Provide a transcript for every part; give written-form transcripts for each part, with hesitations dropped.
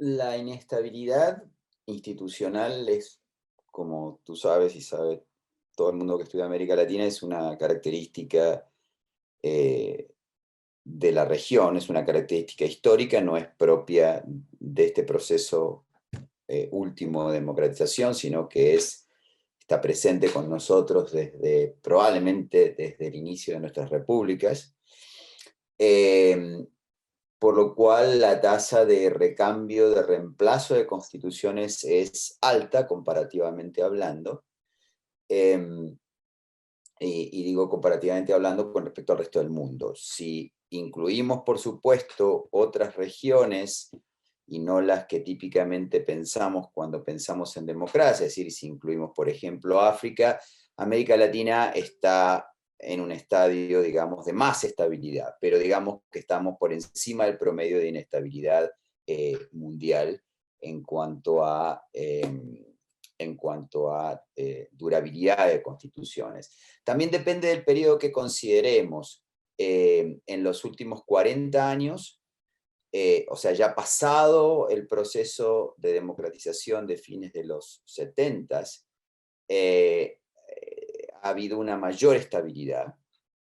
La inestabilidad institucional es, como tú sabes y sabe todo el mundo que estudia América Latina, es una característica eh, de la región, es una característica histórica, no es propia de este proceso último de democratización, sino que está presente con nosotros probablemente desde el inicio de nuestras repúblicas. Eh, por lo cual la tasa de recambio, de reemplazo de constituciones es alta comparativamente hablando, eh, y digo comparativamente hablando con respecto al resto del mundo. Si incluimos, por supuesto, otras regiones y no las que típicamente pensamos cuando pensamos en democracia, es decir, si incluimos, por ejemplo, África, América Latina está en un estadio, digamos, de más estabilidad, pero digamos que estamos por encima del promedio de inestabilidad mundial en cuanto a durabilidad de constituciones. También depende del periodo que consideremos. En los últimos 40 años, o sea, ya pasado el proceso de democratización de fines de los 70, ha habido una mayor estabilidad,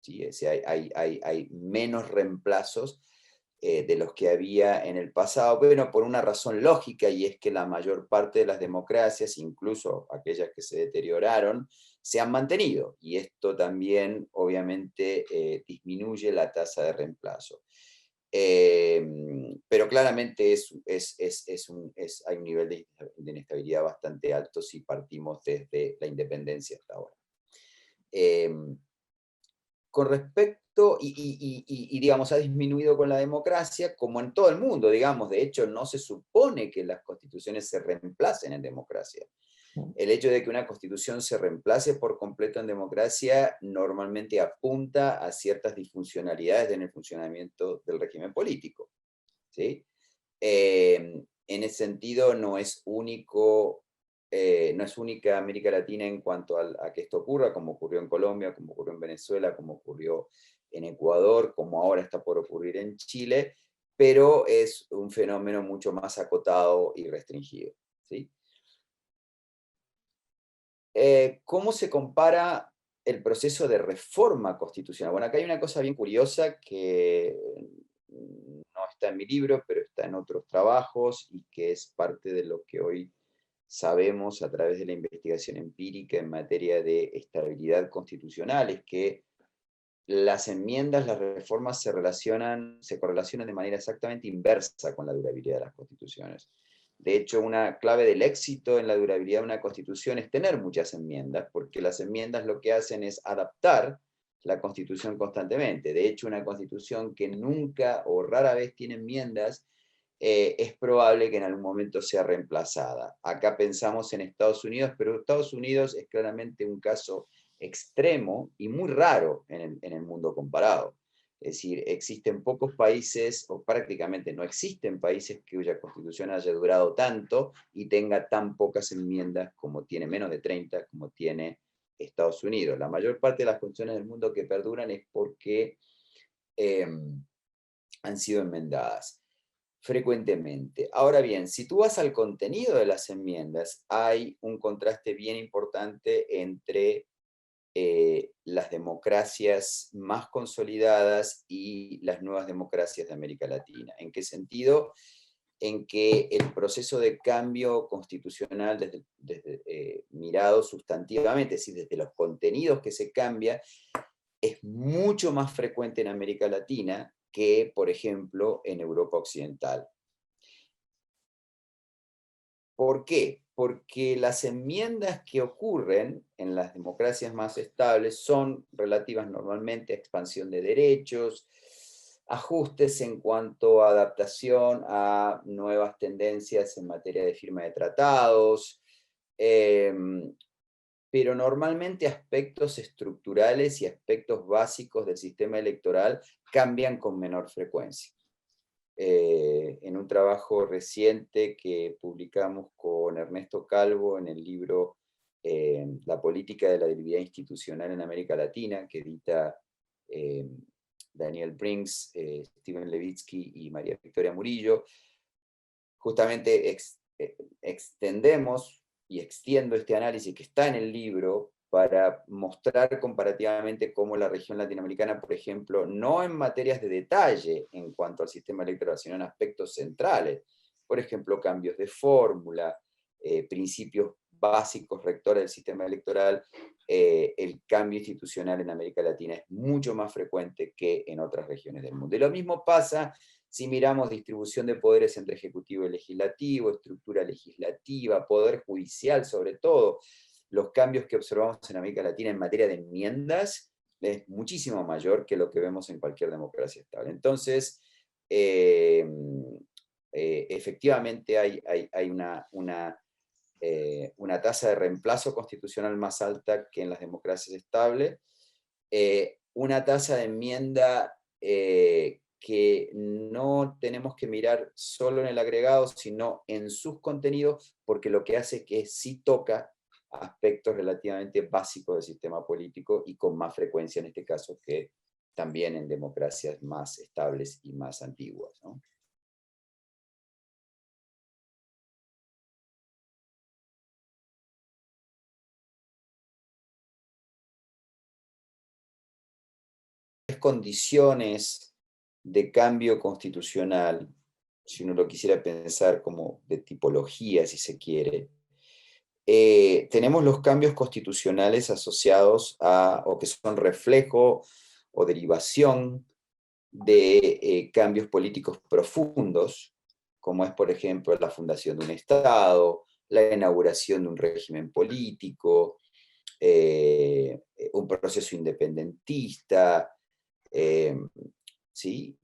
¿sí? O sea, hay menos reemplazos de los que había en el pasado, bueno, por una razón lógica, y es que la mayor parte de las democracias, incluso aquellas que se deterioraron, se han mantenido, y esto también obviamente disminuye la tasa de reemplazo. Pero claramente hay un nivel de inestabilidad bastante alto si partimos desde la independencia hasta ahora. Eh, con respecto, digamos, ha disminuido con la democracia, como en todo el mundo, digamos, de hecho no se supone que las constituciones se reemplacen en democracia. El hecho de que una constitución se reemplace por completo en democracia normalmente apunta a ciertas disfuncionalidades en el funcionamiento del régimen político, ¿sí? En ese sentido, no es única América Latina en cuanto a que esto ocurra, como ocurrió en Colombia, como ocurrió en Venezuela, como ocurrió en Ecuador, como ahora está por ocurrir en Chile, pero es un fenómeno mucho más acotado y restringido, ¿sí? ¿Cómo se compara el proceso de reforma constitucional? Bueno, acá hay una cosa bien curiosa que no está en mi libro, pero está en otros trabajos y que es parte de lo que hoy sabemos a través de la investigación empírica en materia de estabilidad constitucional, es que las enmiendas, las reformas se correlacionan de manera exactamente inversa con la durabilidad de las constituciones. De hecho, una clave del éxito en la durabilidad de una constitución es tener muchas enmiendas, porque las enmiendas lo que hacen es adaptar la constitución constantemente. De hecho, una constitución que nunca o rara vez tiene enmiendas, es probable que en algún momento sea reemplazada. Acá pensamos en Estados Unidos, pero Estados Unidos es claramente un caso extremo y muy raro en el mundo comparado. Es decir, existen pocos países, o prácticamente no existen países cuya constitución haya durado tanto y tenga tan pocas enmiendas como tiene, menos de 30, como tiene Estados Unidos. La mayor parte de las constituciones del mundo que perduran es porque eh, han sido enmendadas frecuentemente. Ahora bien, si tú vas al contenido de las enmiendas, hay un contraste bien importante entre las democracias más consolidadas y las nuevas democracias de América Latina. ¿En qué sentido? En que el proceso de cambio constitucional, mirado sustantivamente, es decir, desde los contenidos que se cambia, es mucho más frecuente en América Latina que, por ejemplo, en Europa Occidental. ¿Por qué? Porque las enmiendas que ocurren en las democracias más estables son relativas normalmente a expansión de derechos, ajustes en cuanto a adaptación a nuevas tendencias en materia de firma de tratados, eh, pero normalmente aspectos estructurales y aspectos básicos del sistema electoral cambian con menor frecuencia. En un trabajo reciente que publicamos con Ernesto Calvo en el libro La política de la debilidad institucional en América Latina, que edita eh, Daniel Brinks, Steven Levitsky y María Victoria Murillo. justamente extendemos y extiendo este análisis que está en el libro para mostrar comparativamente cómo la región latinoamericana, por ejemplo, no en materias de detalle en cuanto al sistema electoral, sino en aspectos centrales, por ejemplo, cambios de fórmula, principios básicos rectores del sistema electoral, el cambio institucional en América Latina es mucho más frecuente que en otras regiones del mundo. Y lo mismo pasa si miramos distribución de poderes entre ejecutivo y legislativo, estructura legislativa, poder judicial sobre todo. Los cambios que observamos en América Latina en materia de enmiendas es muchísimo mayor que lo que vemos en cualquier democracia estable. Entonces, efectivamente hay una tasa de reemplazo constitucional más alta que en las democracias estables, una tasa de enmienda que no tenemos que mirar solo en el agregado, sino en sus contenidos, porque lo que hace es que sí toca aspectos relativamente básicos del sistema político y con más frecuencia en este caso que también en democracias más estables y más antiguas, ¿no? Condiciones de cambio constitucional, si uno lo quisiera pensar como de tipología, si se quiere, tenemos los cambios constitucionales asociados a, o que son reflejo o derivación de cambios políticos profundos, como es, por ejemplo, la fundación de un Estado, la inauguración de un régimen político, un proceso independentista, ¿sí?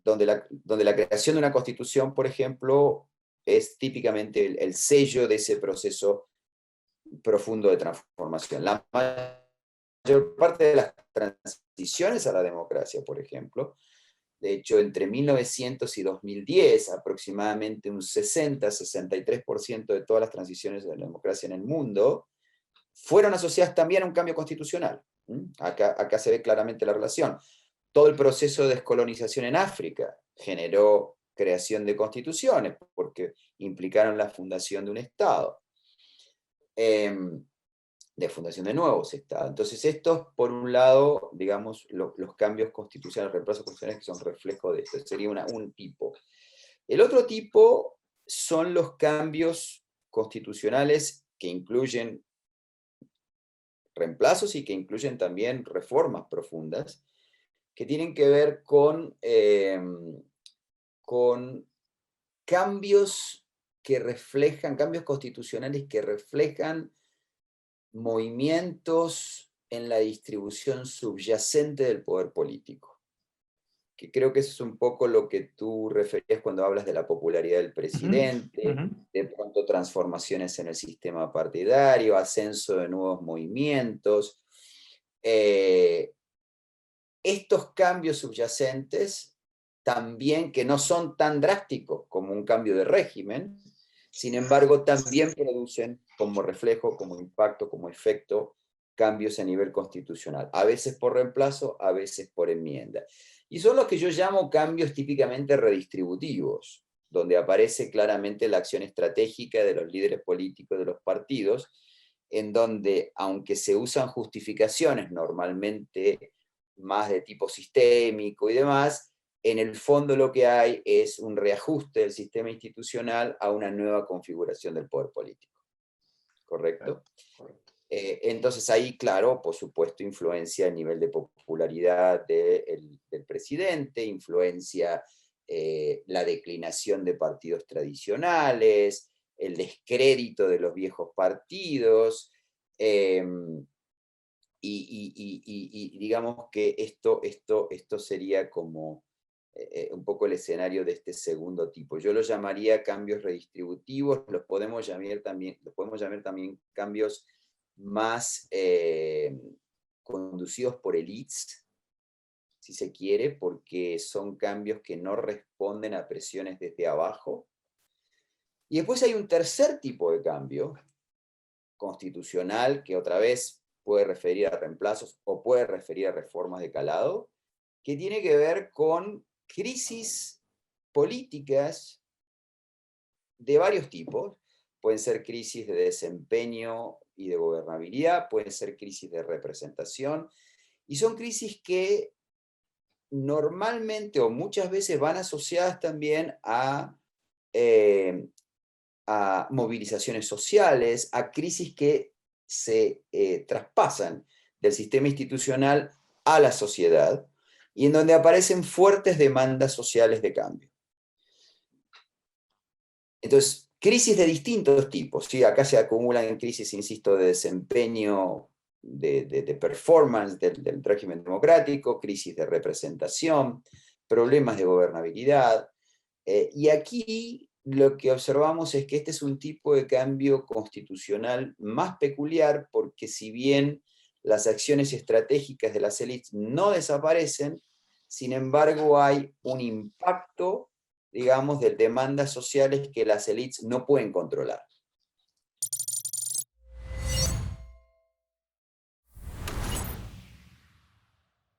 Donde la creación de una constitución, por ejemplo, es típicamente el sello de ese proceso profundo de transformación. La mayor parte de las transiciones a la democracia, por ejemplo, de hecho, entre 1900 y 2010, aproximadamente un 60-63% de todas las transiciones de la democracia en el mundo fueron asociadas también a un cambio constitucional. Acá se ve claramente la relación. Todo el proceso de descolonización en África generó creación de constituciones, porque implicaron la fundación de un Estado, de fundación de nuevos Estados. Entonces estos, por un lado, digamos, los cambios constitucionales, reemplazos constitucionales que son reflejo de esto, sería un tipo. El otro tipo son los cambios constitucionales que incluyen reemplazos y que incluyen también reformas profundas, que tienen que ver con cambios que reflejan, cambios constitucionales que reflejan movimientos en la distribución subyacente del poder político. Que creo que eso es un poco lo que tú referías cuando hablas de la popularidad del presidente, de pronto transformaciones en el sistema partidario, ascenso de nuevos movimientos. Estos cambios subyacentes también, que no son tan drásticos como un cambio de régimen, sin embargo, también producen como reflejo, como impacto, como efecto, cambios a nivel constitucional, a veces por reemplazo, a veces por enmienda. Y son los que yo llamo cambios típicamente redistributivos, donde aparece claramente la acción estratégica de los líderes políticos de los partidos, en donde, aunque se usan justificaciones normalmente más de tipo sistémico y demás, en el fondo lo que hay es un reajuste del sistema institucional a una nueva configuración del poder político. ¿Correcto? Correcto. Entonces ahí, claro, por supuesto, influencia el nivel de popularidad del presidente, influencia la declinación de partidos tradicionales, el descrédito de los viejos partidos, y digamos que esto sería como un poco el escenario de este segundo tipo. Yo lo llamaría cambios redistributivos, los podemos llamar también cambios más conducidos por élites, si se quiere, porque son cambios que no responden a presiones desde abajo. Y después hay un tercer tipo de cambio constitucional, que otra vez puede referir a reemplazos o puede referir a reformas de calado, que tiene que ver con crisis políticas de varios tipos. Pueden ser crisis de desempeño y de gobernabilidad, pueden ser crisis de representación, y son crisis que normalmente o muchas veces van asociadas también a movilizaciones sociales, a crisis que se traspasan del sistema institucional a la sociedad, y en donde aparecen fuertes demandas sociales de cambio. Entonces, crisis de distintos tipos, ¿sí? Acá se acumulan crisis, insisto, de desempeño, de performance del régimen democrático, crisis de representación, problemas de gobernabilidad. Y aquí lo que observamos es que este es un tipo de cambio constitucional más peculiar, porque si bien las acciones estratégicas de las élites no desaparecen, sin embargo hay un impacto, digamos, de demandas sociales que las élites no pueden controlar.